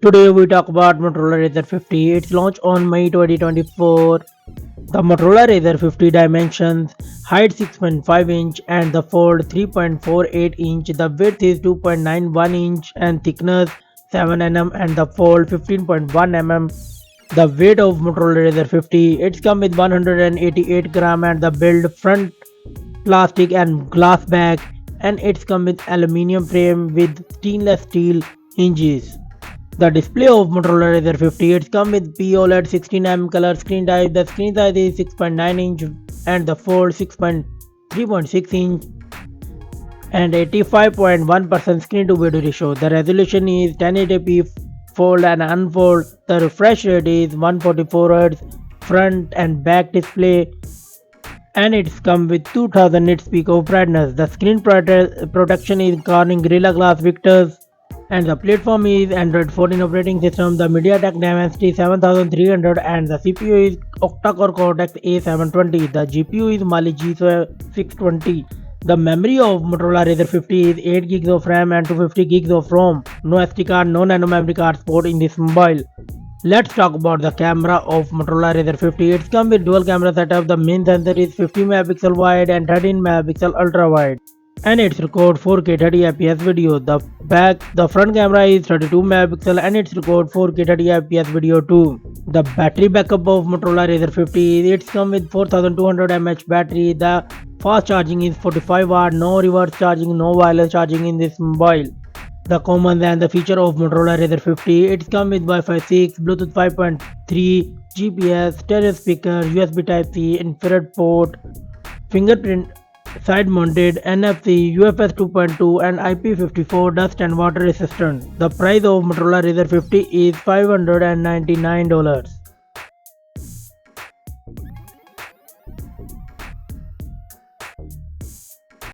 Today we talk about Motorola Razr 50. It's launched on May 2024. The Motorola Razr 50 dimensions: height 6.5 inch and the fold 3.48 inch. The width is 2.91 inch and thickness 7 mm and the fold 15.1 mm. The weight of Motorola Razr 50. It's come with 188 gram and the build front plastic and glass back, and it's come with aluminium frame with stainless steel hinges. The display of Motorola Razr 50, it's come with POLED 16mm color screen type. The screen size is 6.9 inch and the fold 3.6 inch and 85.1% screen to video ratio. The resolution is 1080p fold and unfold. The refresh rate is 144Hz front and back display, and it's come with 2000 nits peak of brightness. The screen protection is Corning Gorilla Glass Victors, and the platform is Android 14 operating system. The MediaTek Dimensity 7300 and the CPU is octa-core Cortex A720. The GPU is Mali G620. The memory of Motorola Razr 50 is 8 gigs of RAM and 250 gigs of ROM. No SD card, no nano memory card support in this mobile. Let's talk about the camera of Motorola Razr 50. It's come with dual camera setup. The main sensor is 50 megapixel wide and 13 megapixel ultra wide, and it's record 4K 30 fps video. The front camera is 32 megapixel and it's record 4K 30 fps video too. The battery backup of Motorola Razr 50, it's come with 4200 mAh battery. The fast charging is 45 watt, no reverse charging, no wireless charging in this mobile. The common and the feature of Motorola Razr 50, it's come with Wi-Fi 6, Bluetooth 5.3, GPS, stereo speaker, USB Type-C, infrared port, fingerprint side mounted, NFC, UFS 2.2 and IP54 dust and water resistant. The price of Motorola Razr 50 is $599.